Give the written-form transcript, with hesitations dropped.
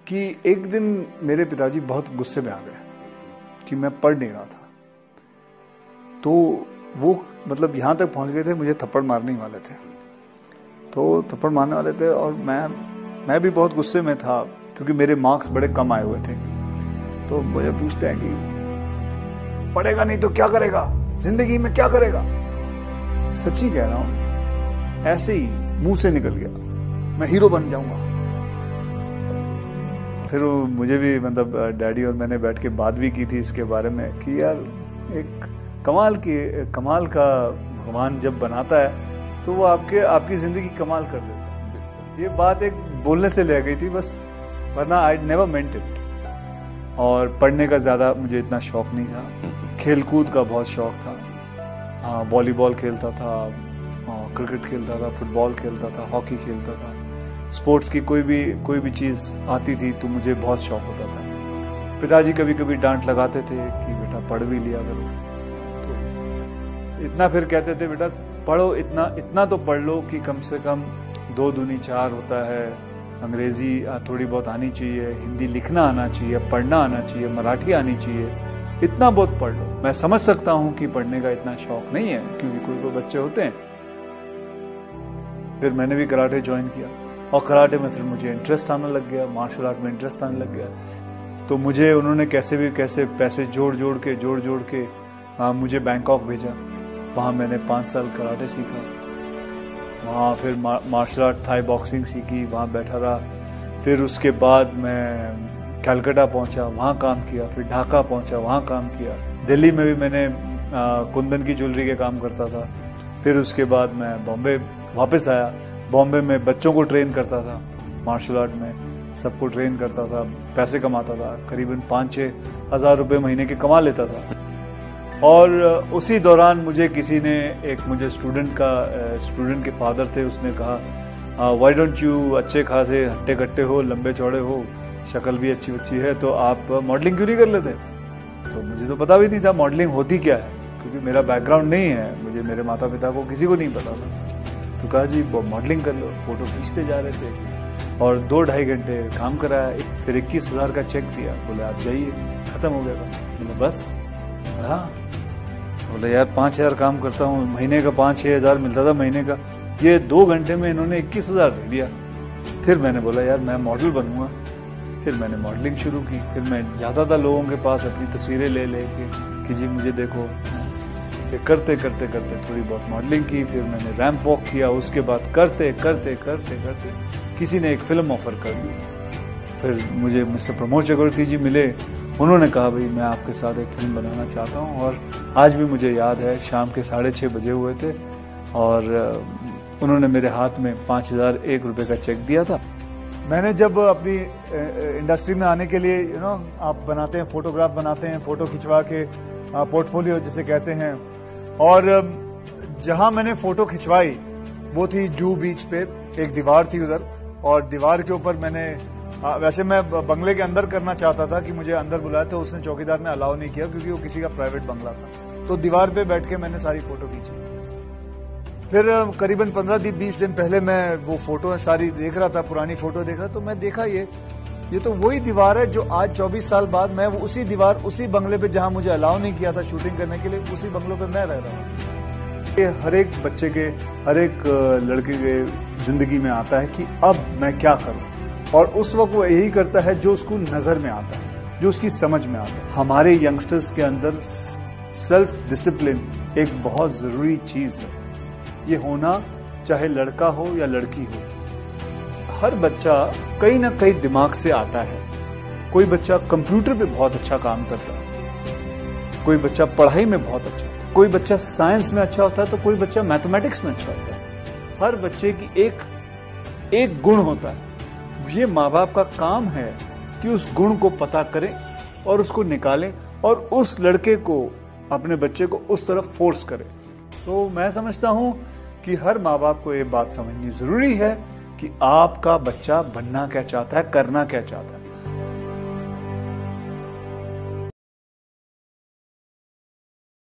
कि एक दिन मेरे पिताजी बहुत गुस्से में आ गए कि मैं पढ़ नहीं रहा था। तो वो मतलब यहाँ तक पहुँच गए थे, मुझे थप्पड़ मारने ही वाले थे। तो थप्पड़ मारने वाले थे और मैं भी बहुत गुस्से में था क्योंकि मेरे मार्क्स बड़े कम आए हुए थे। तो मुझे पूछते हैं कि पढ़ेगा नहीं तो क्या करेगा, जिंदगी में क्या करेगा। सच्ची कह रहा हूँ, ऐसे ही मुंह से निकल गया, मैं हीरो बन जाऊंगा। फिर मुझे भी मतलब डैडी और मैंने बैठ के बात भी की थी इसके बारे में कि यार एक कमाल का भगवान जब बनाता है तो वो आपकी जिंदगी कमाल कर देता है। ये बात एक बोलने से ले गई थी बस, वरना आई नेवर मेंट इट। और पढ़ने का ज़्यादा मुझे इतना शौक नहीं था। खेल कूद का बहुत शौक था। हाँ, वॉलीबॉल खेलता था, क्रिकेट खेलता था, फुटबॉल खेलता था, हॉकी खेलता था। स्पोर्ट्स की कोई भी चीज़ आती थी तो मुझे बहुत शौक होता था। पिताजी कभी कभी डांट लगाते थे कि बेटा पढ़ भी लिया करो, तो इतना फिर कहते थे बेटा पढ़ो, इतना तो पढ़ लो कि कम से कम 2 दूनी 4 होता है। अंग्रेजी थोड़ी बहुत आनी चाहिए, हिंदी लिखना आना चाहिए, पढ़ना आना चाहिए, मराठी आनी चाहिए, इतना बहुत पढ़ लो। मैं समझ सकता हूँ कि पढ़ने का इतना शौक नहीं है क्योंकि कोई बच्चे होते हैं। फिर मैंने भी कराटे ज्वाइन किया और कराटे में फिर मुझे इंटरेस्ट आने लग गया, मार्शल आर्ट में इंटरेस्ट आने लग गया। तो मुझे उन्होंने कैसे पैसे जोड़ जोड़ के मुझे बैंकॉक भेजा। वहाँ मैंने 5 साल कराटे सीखा। वहाँ फिर मार्शल आर्ट थाई बॉक्सिंग सीखी, वहाँ बैठा रहा। फिर उसके बाद मैं कलकत्ता पहुँचा, वहाँ काम किया। फिर ढाका पहुँचा, वहाँ काम किया। दिल्ली में भी मैंने कुंदन की ज्वेलरी के काम करता था। फिर उसके बाद मैं बॉम्बे वापस आया। बॉम्बे में बच्चों को ट्रेन करता था, मार्शल आर्ट में सबको ट्रेन करता था, पैसे कमाता था। करीबन 5-6 हज़ार रुपये महीने के कमा लेता था। और उसी दौरान मुझे किसी ने मुझे स्टूडेंट के फादर थे, उसने कहा व्हाई डोंट यू, अच्छे खासे हट्टे कट्टे हो, लंबे चौड़े हो, शक्ल भी अच्छी है, तो आप मॉडलिंग क्यों नहीं कर लेते। तो मुझे तो पता भी नहीं था मॉडलिंग होती क्या है, क्योंकि मेरा बैकग्राउंड नहीं है, मेरे माता पिता को किसी को नहीं पता था। तो कहा जी मॉडलिंग कर लो। फोटो खींचते जा रहे थे और 2-2.5 घंटे काम कराया। फिर 21,000 का चेक दिया, बोले आप जाइए, खत्म हो गया। बोले बस। हाँ, बोले यार 5,000 काम करता हूँ, महीने का 5-6 हज़ार मिलता था महीने का, ये 2 घंटे में इन्होंने 21,000 दे दिया। फिर मैंने बोला यार मैं मॉडल बनूंगा। फिर मैंने मॉडलिंग शुरू की। फिर मैं जाता था लोगों के पास अपनी तस्वीरें ले कि जी मुझे देखो। फिर करते थोड़ी बहुत मॉडलिंग की। फिर मैंने रैंप वॉक किया। उसके बाद करते किसी ने एक फिल्म ऑफर कर दी। फिर मुझे मिस्टर प्रमोद चक्रवर्ती जी मिले। उन्होंने कहा भाई मैं आपके साथ एक फिल्म बनाना चाहता हूँ। और आज भी मुझे याद है, शाम के 6:30 बजे हुए थे और उन्होंने मेरे हाथ में 5,001 रुपये का चेक दिया था। मैंने जब अपनी इंडस्ट्री में आने के लिए आप बनाते हैं, फोटोग्राफ बनाते हैं, फोटो खिंचवा के पोर्टफोलियो जिसे कहते हैं। और जहां मैंने फोटो खिंचवाई वो थी जूहू बीच पे, एक दीवार थी उधर, और दीवार के ऊपर मैंने वैसे मैं बंगले के अंदर करना चाहता था कि मुझे अंदर बुलाया, तो उसने चौकीदार ने अलाउ नहीं किया क्योंकि वो किसी का प्राइवेट बंगला था। तो दीवार पे बैठ के मैंने सारी फोटो खींची। फिर करीबन 15-20 दिन पहले मैं वो फोटो सारी देख रहा था, पुरानी फोटो देख रहा, तो मैं देखा ये तो वही दीवार है जो आज 24 साल बाद मैं उसी बंगले पे जहां मुझे अलाउ नहीं किया था शूटिंग करने के लिए, उसी बंगलों पे मैं रह रहा हूँ। ये हर एक बच्चे के, हर एक लड़के के जिंदगी में आता है कि अब मैं क्या करूं, और उस वक्त वो यही करता है जो उसको नजर में आता है, जो उसकी समझ में आता है। हमारे यंगस्टर्स के अंदर सेल्फ डिसिप्लिन एक बहुत जरूरी चीज है। ये होना चाहे लड़का हो या लड़की हो। हर बच्चा कहीं ना कहीं दिमाग से आता है। कोई बच्चा कंप्यूटर पे बहुत अच्छा काम करता है, कोई बच्चा पढ़ाई में बहुत अच्छा होता है, कोई बच्चा साइंस में अच्छा होता है, तो कोई बच्चा मैथमेटिक्स में अच्छा होता है। हर बच्चे की एक गुण होता है। ये माँ बाप का काम है कि उस गुण को पता करें और उसको निकालें और उस लड़के को, अपने बच्चे को उस तरफ फोर्स करें। तो मैं समझता हूं कि हर माँ बाप को ये बात समझनी जरूरी है कि आपका बच्चा बनना क्या चाहता है, करना क्या चाहता है।